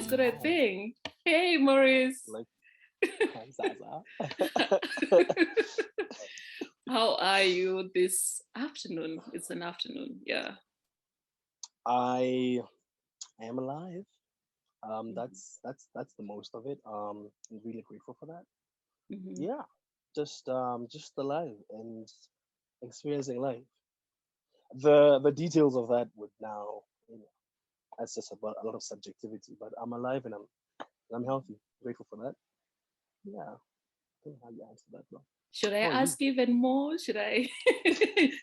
got a thing. Hey, Maurice. Like, hi, Zaza. How are you this afternoon? It's an afternoon, yeah. I am alive. Mhm. That's the most of it. I'm really grateful for that. Mhm. Yeah, just alive and experiencing life. The details of that would now, that's just about a lot of subjectivity. But I'm alive and I'm healthy. Grateful for that. Yeah, I think how you answer that, bro. Should I How are you? ask even more? Should I?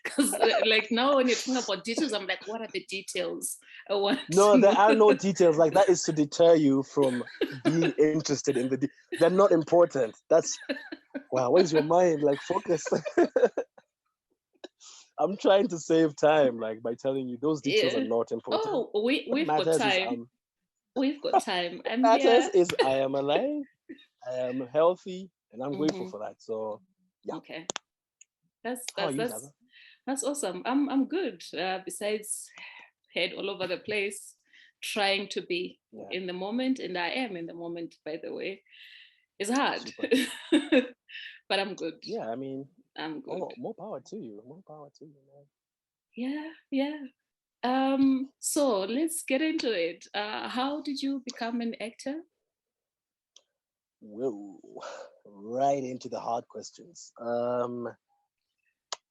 Because like now when you're talking about details, I'm like, what are the details? I want No, to there know. are no details. Like that is to deter you from being interested in they're not important. That's wow. Where's your mind? Like focus. I'm trying to save time, like by telling you those details are Yeah. not important. Oh, we What we've got matters is time. We've got time. what I'm matters here. is I am alive, I am healthy, and I'm grateful Hmm. for that. So yeah. Okay, that's How are that's you, that's Zaza? that's awesome. I'm good. Besides head all over the place, trying to be Yeah, in the moment, and I am in the moment. By the way, it's hard, super. but I'm good. Yeah, I mean, I'm good. more power to you. More power to you, man. Yeah, yeah. So let's get into it. How did you become an actor? Whoa, right into the hard questions.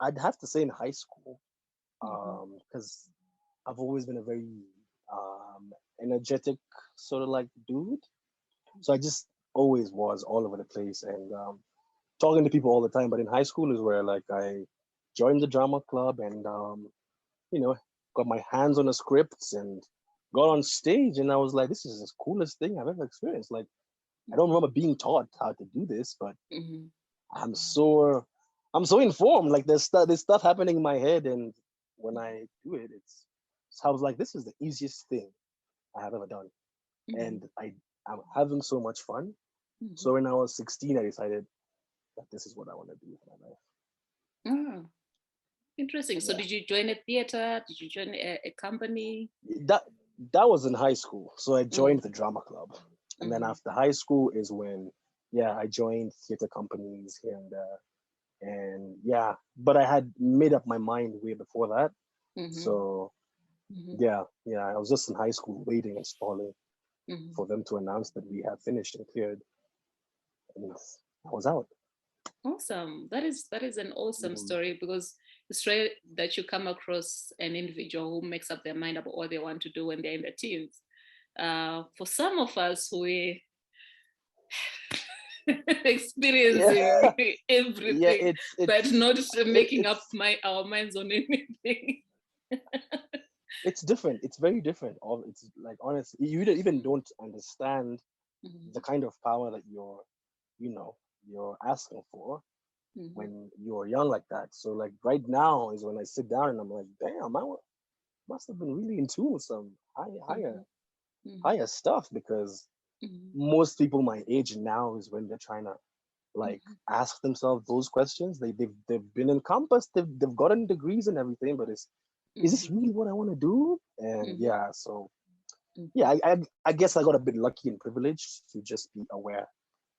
I'd have to say in high school, Hmm. because I've always been a very energetic sort of like dude. So I just always was all over the place and talking to people all the time. But in high school is where like I joined the drama club and you know got my hands on the scripts and got on stage and I was like, this is the coolest thing I've ever experienced. Like I don't remember being taught how to do this, but Hmm. I'm so I'm so informed. Like there's stuff happening in my head, and when I do it, I was like, this is the easiest thing I have ever done, Hmm. and I'm having so much fun. Hmm. So when I was 16, I decided that this is what I want to do with my life. Oh, interesting. So Yeah, did you join a theater? Did you join a company? that that was in high school. So I Mm. joined the drama club, and then Hmm. after high school is when I joined theater companies here and there, and but I had made up my mind way before that. Hmm. So Hmm. yeah, I was just in high school waiting and stalling Hmm. for them to announce that we had finished and cleared, and I was out. Awesome. That is an awesome Mm. story because it's rare that you come across an individual who makes up their mind about what they want to do when they're in their teens. For some of us, we Yeah, experiencing yeah, everything, but not making up it's our minds on anything. it's different. It's very different. All it's like honestly, you even don't understand the Mhm. kind of power that you know, you're asking for Mhm. when you're young like that. So like right now is when I sit down and I'm like, damn, must have been really in tune with some Mhm. Mhm. higher stuff because Mhm. most people my age now is when they're trying to like Mhm. ask themselves those questions. They've been encompassed, they've gotten degrees and everything, but is this Mhm. really what I want to do? And Mhm. yeah, so yeah, Mhm. I guess I got a bit lucky and privileged to just be aware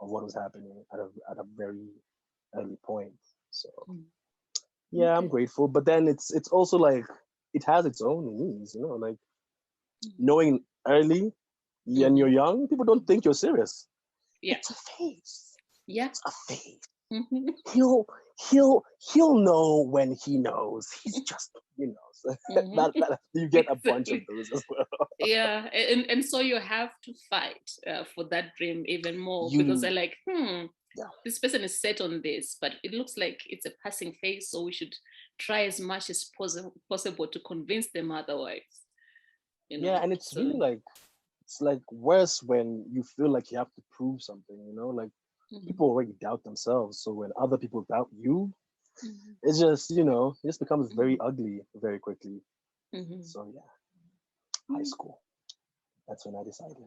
of what was happening at a very early point. So Mhm. yeah, I'm Okay. grateful. But then it's also like it has its own needs, like Mhm. knowing early and you're Mhm. young, people don't think you're serious. Yeah. It's a phase. Yeah. It's a phase. Mhm. He'll he'll he'll know when he knows. He's just so Mhm. that you get a bunch of Exactly. those as well. Yeah, and so you have to fight for that dream even more because You they're like, yeah. this person is set on this, but it looks like it's a passing phase, so we should try as much as possible to convince them otherwise, Yeah, and it's really So, like it's like worse when you feel like you have to prove something, like mhm, people already doubt themselves. So when other people doubt you, mhm, it's just, it just becomes very mhm, ugly very quickly. mhm. So yeah, high Mm, school. That's when I decided.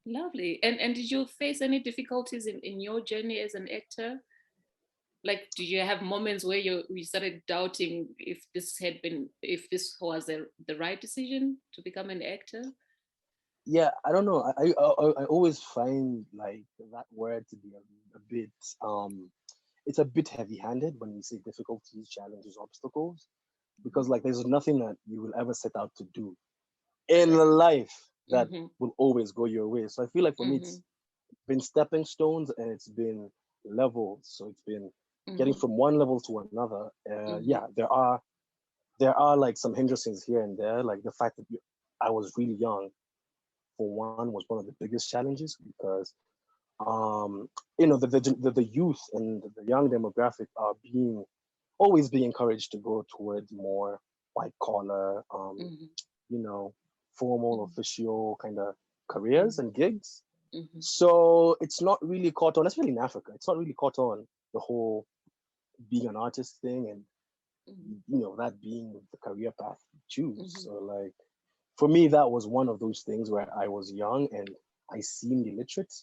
lovely. And did you face any difficulties in your journey as an actor? Like, do you have moments where you started doubting if this was the right decision to become an actor? yeah, I don't know. I always find like that word to be a bit it's a bit heavy-handed when we say difficulties, challenges, obstacles, because like there's nothing that you will ever set out to do in life that Mm-hmm. will always go your way. So I feel like for me Mm-hmm. it's been stepping stones and it's been levels. So it's been getting Mm-hmm. from one level to another. Mm-hmm. Yeah, there are like some hindrances here and there, like the fact that I was really young for one was one of the biggest challenges because um the youth and the young demographic are being always being encouraged to go towards more white collar Mm-hmm. you know formal Mm-hmm. official kind of careers and gigs. Mm-hmm. So it's not really caught on, especially in Africa, it's not really caught on the whole being an artist thing and that being the career path you choose. Mm-hmm. So like for me, that was one of those things where I was young and I seemed illiterate.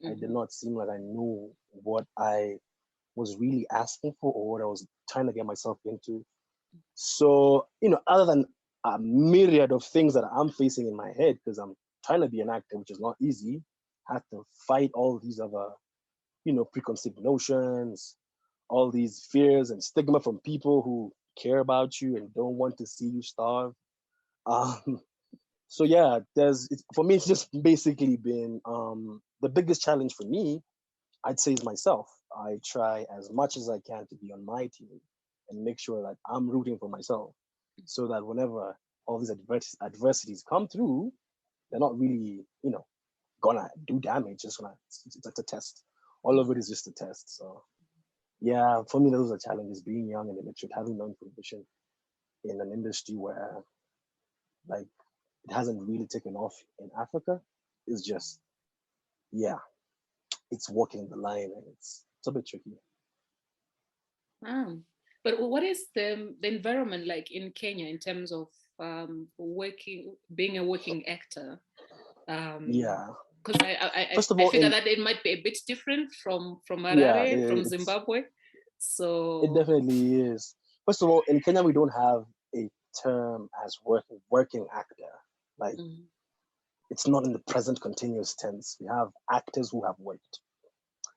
I did Mm-hmm. not seem like I knew what I was really asking for or what I was trying to get myself into. So, other than a myriad of things that I'm facing in my head, because I'm trying to be an actor, which is not easy, I have to fight all these other, preconceived notions, all these fears and stigma from people who care about you and don't want to see you starve. Um, so yeah, for me it's just basically been the biggest challenge for me, I'd say, is myself. I try as much as I can to be on my team and make sure that I'm rooting for myself so that whenever all these adversities come through, they're not really, gonna do damage. It's a test. All of it is just a test. So yeah, for me those are challenges, being young and illiterate, having no information in an industry where like it hasn't really taken off in Africa is just, yeah, it's walking the line and it's a bit tricky. Ah. But what is the environment like in Kenya in terms of working, being a working actor? Yeah. Because First of I all, figure in that it might be a bit different from yeah, Harare, from it's Zimbabwe. it So, definitely is. First of all, in Kenya we don't have a term as working actor. Like mm, it's not in the present continuous tense. We have actors who have worked.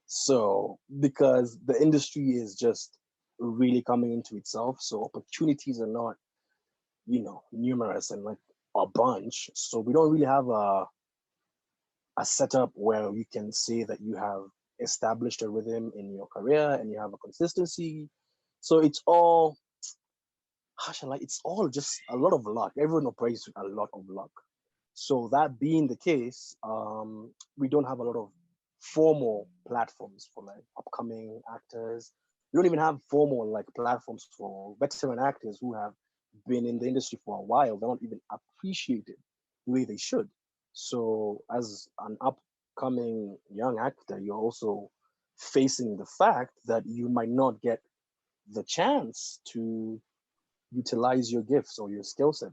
So because the industry is just really coming into itself, so opportunities are not, numerous and like a bunch. So we don't really have a setup where you can say that you have established a rhythm in your career and you have a consistency. So it's all, how shall I, it's all just a lot of luck. Everyone operates with a lot of luck. So that being the case, we don't have a lot of formal platforms for like upcoming actors. We don't even have formal like platforms for veteran actors who have been in the industry for a while. They're not even appreciated the way they should. So as an upcoming young actor, you're also facing the fact that you might not get the chance to utilize your gifts or your skill set.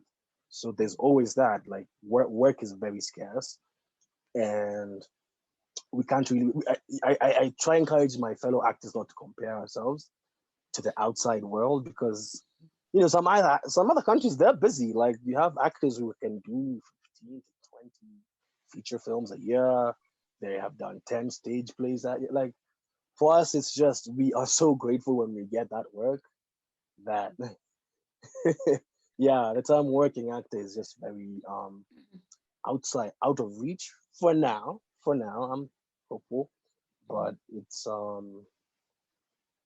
So there's always that. Like work is very scarce, and we can't really. I try and encourage my fellow actors not to compare ourselves to the outside world because some other countries they're busy. Like you have actors who can do 15 to 20 feature films a year. They have done 10 stage plays that year. Like for us, it's just we are so grateful when we get that work that yeah, the term working actor is just very out of reach for now. For now, I'm hopeful, but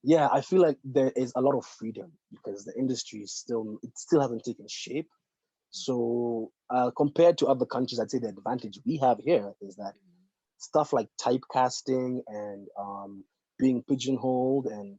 yeah, I feel like there is a lot of freedom because the industry is still hasn't taken shape. So compared to other countries, I'd say the advantage we have here is that stuff like typecasting and being pigeonholed and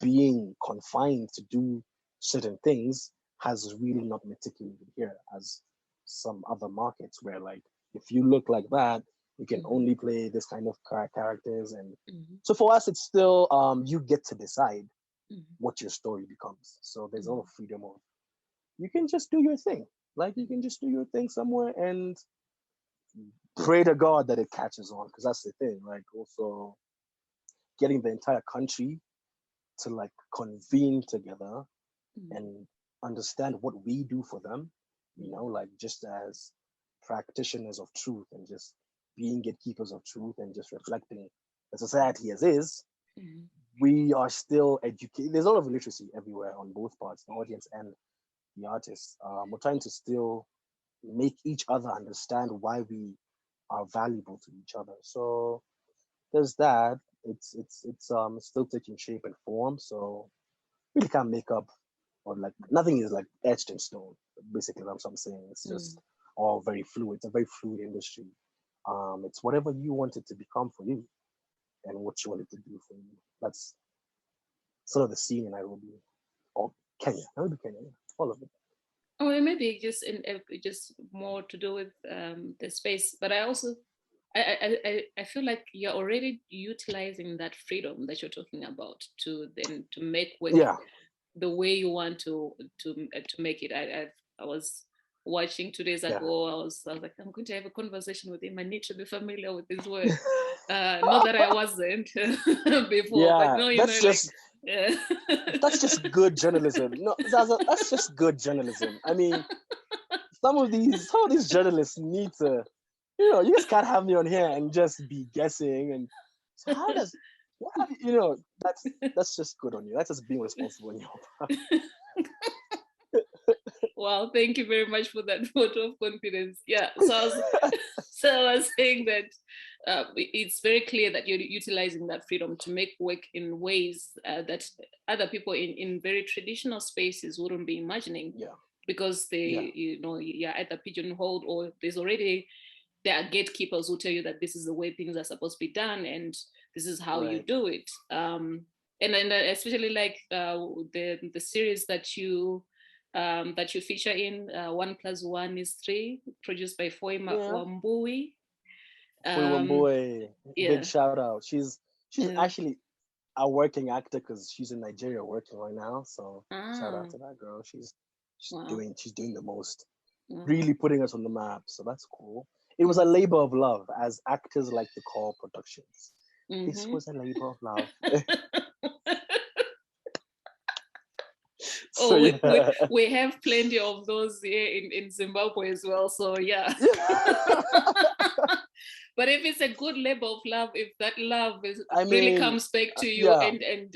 being confined to do certain things has really not articulated here as some other markets where like if you look like that you can mhm, only play this kind of characters. And mhm, so for us it's still you get to decide mhm, what your story becomes, so there's a lot of mhm, freedom of you can just do your thing, like you can just do your thing somewhere and pray to God that it catches on, because that's the thing. Like also getting the entire country to like convene together mhm, and understand what we do for them, mhm, like just as practitioners of truth and just being gatekeepers of truth and just reflecting the society as is, Mhm. we are still educated. There's a lot of literacy everywhere on both parts, the audience and the artists. We're trying to still make each other understand why we are valuable to each other. So there's that. It's still taking shape and form. So really can't make up, or like nothing is like etched in stone. Basically, that's what I'm saying. It's Mm. just all very fluid. It's a very fluid industry. It's whatever you want it to become for you and what you want it to do for you. That's sort of the scene in Nairobi or Kenya. Nairobi, Kenya, yeah, all of it. Oh, and maybe just more to do with the space, but I also I feel like you're already utilizing that freedom that you're talking about to then to make work Yeah, the way you want to make it. I was watching 2 days yeah. ago. I was like, I'm going to have a conversation with him. I need to be familiar with his work. Not that I wasn't before, but Yeah, no, you know, like yeah. that's just good journalism. No, Zaza, that's just good journalism. I mean, some of these journalists need to, you just can't have me on here and just be guessing. And so how does, what have that's just good on you. That's just being responsible in your part. Wow, thank you very much for that vote of confidence. Yeah, so I was saying that it's very clear that you're utilizing that freedom to make work in ways that other people in very traditional spaces wouldn't be imagining, Yeah, because yeah, you're either pigeonholed, or there are gatekeepers who tell you that this is the way things are supposed to be done and this is how you right. do it. And then especially like the series that you feature in, 1+1 is 3, produced by Foima Yeah. Wambui. For one Um, boy, big yeah. shout out. She's Yeah. actually a working actor because she's in Nigeria working right now. So shout out Ah, to that girl. She's wow. doing the most, Wow. really putting us on the map. So that's cool. It was a Mm. labor of love, as actors like to call productions. This Mm-hmm. was a labor of love. So Oh, we yeah. we have plenty of those here in Zimbabwe as well. So yeah. Yeah. But if it's a good labor of love, if that love I really mean, comes back to you yeah.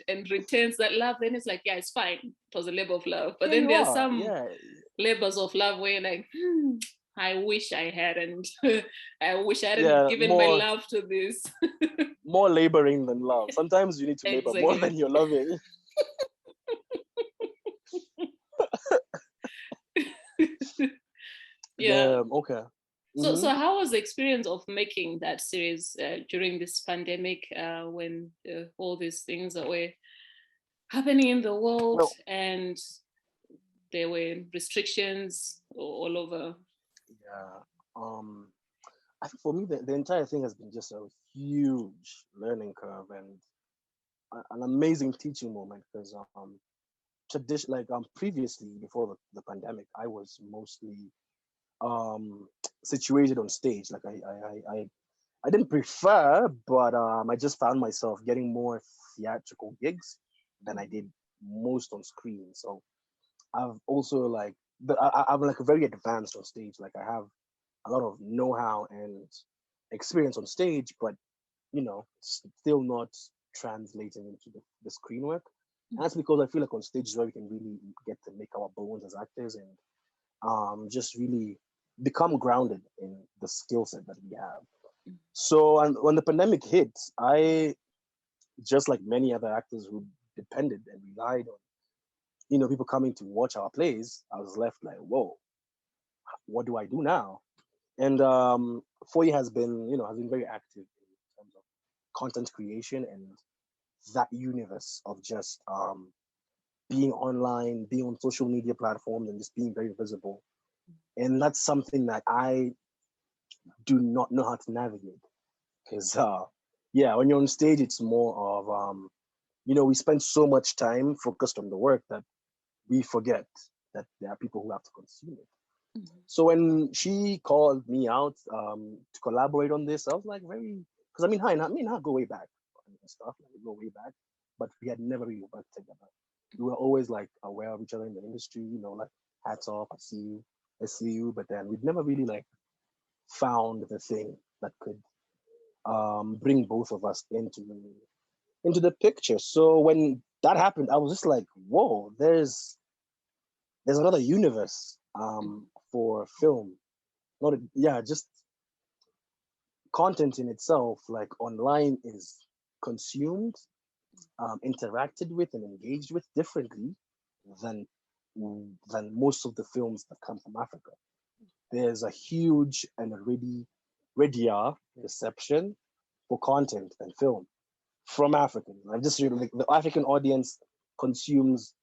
and returns that love, then it's like, yeah, it's fine. It was a labor of love. But Yeah, then you there are are. some Yeah. labors of love where you're like, I wish I hadn't. I wish I hadn't Yeah. given my More love to this. more laboring than love. Sometimes you need to labor more Exactly. than you're loving. Yeah. Damn. Okay. So Mm-hmm. how was the experience of making that series during this pandemic, when all these things that were happening in the world Well, and there were restrictions all over? yeah. I think for me, the entire thing has been just a huge learning curve and an amazing teaching moment because tradition like previously before the pandemic, I was mostly um situated on stage. Like I didn't prefer, but I just found myself getting more theatrical gigs than I did most on screen. So I've also like I'm like very advanced on stage. Like I have a lot of know-how and experience on stage, but still not translating into the screen work. And that's because I feel like on stage is where we can really get to make our bones as actors and just really become grounded in the skill set that we have. So, and when the pandemic hit, I, just like many other actors who depended and relied on, people coming to watch our plays, I was left like, whoa, what do I do now? And Foye has been very active in terms of content creation and that universe of just being online, being on social media platforms, and just being very visible. And that's something that I do not know how to navigate because, yeah, when you're on stage, it's more of, we spend so much time focused on the work that we forget that there are people who have to consume it. Mhm. So when she called me out to collaborate on this, I was like very, because I go way back and stuff, like we go way back, but we had never really worked together. We were always like aware of each other in the industry, like hats off, I see you, but then we'd never really like found the thing that could bring both of us into the picture. So when that happened, I was just like, whoa, there's another universe for film. Not yeah, just content in itself, like online, is consumed, interacted with, and engaged with differently than most of the films that come from Africa. There's a huge and readier reception for content and film from Africans. I just really like the African audience consumes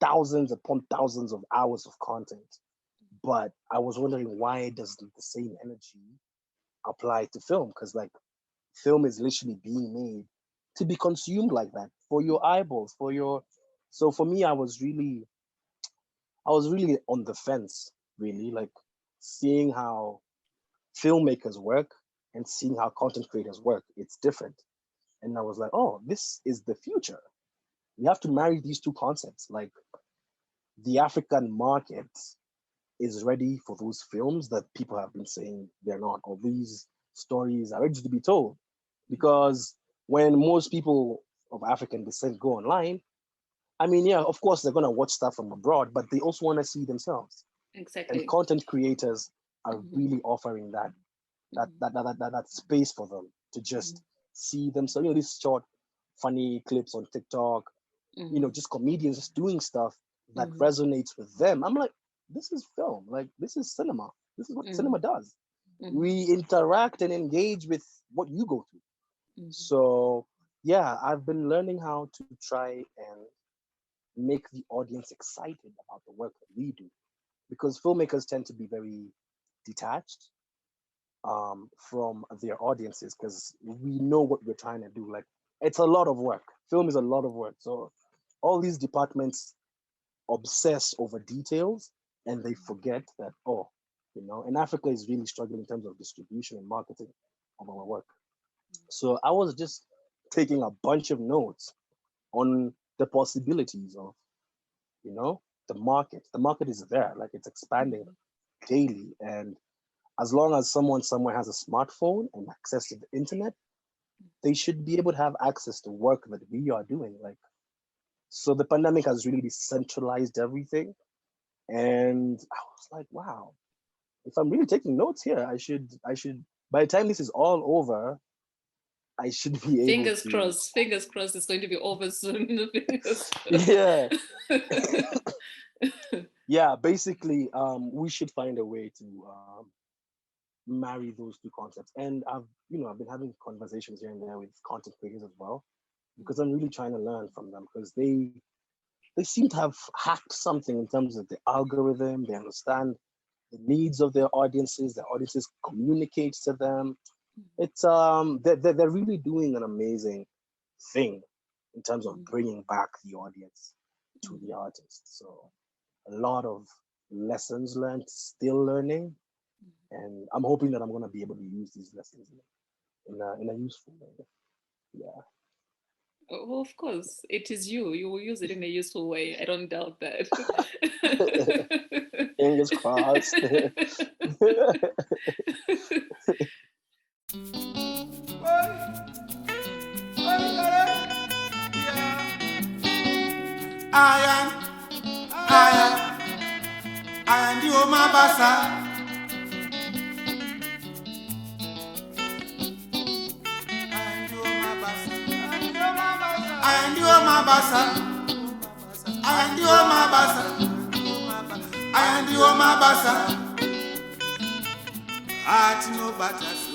thousands upon thousands of hours of content. But I was wondering, why doesn't the same energy apply to film? Because like film is literally being made to be consumed like that for your eyeballs, for your so for me, I was really on the fence, really, like seeing how filmmakers work and seeing how content creators work. It's different. And I was like, oh, this is the future. We have to marry these two concepts. Like the African market is ready for those films that people have been saying they're not, or these stories are ready to be told. Because when most people of African descent go online, I mean, yeah, of course they're gonna watch stuff from abroad, but they also want to see themselves. Exactly. And content creators are really offering that space for them to just see themselves. You know, these short, funny clips on TikTok. You know, just comedians just doing stuff that resonates with them. I'm like, this is film. Like, this is cinema. This is what cinema does. We interact and engage with what you go through. So yeah, I've been learning how to try and make the audience excited about the work that we do, because filmmakers tend to be very detached from their audiences, because we know what we're trying to do. Like, it's a lot of work. Film is a lot of work. So all these departments obsess over details and they forget that, oh, you know, and Africa is really struggling in terms of distribution and marketing of our work. So I was just taking a bunch of notes on the possibilities of, you know, the market. The market is there, like it's expanding daily. And as long as someone somewhere has a smartphone and access to the internet, they should be able to have access to work that we are doing. Like, so the pandemic has really decentralized everything. And I was like, wow, if I'm really taking notes here, I should, by the time this is all over, I should be able fingers to. Fingers crossed it's going to be over soon. Yeah. Yeah, basically, we should find a way to marry those two concepts. And I've been having conversations here and there with content creators as well, because I'm really trying to learn from them, because they seem to have hacked something in terms of the algorithm. They understand the needs of their audiences. Their audiences communicate to them. It's they're really doing an amazing thing in terms of bringing back the audience to the artist. So a lot of lessons learned, still learning, and I'm hoping that I'm going to be able to use these lessons in a useful way. Yeah. Well, of course, it is you. You will use it in a useful way. I don't doubt that. Fingers crossed. I am the Oma Basa. I am the Oma Basa. I am the Oma Basa. I am the Oma Basa. At no batas.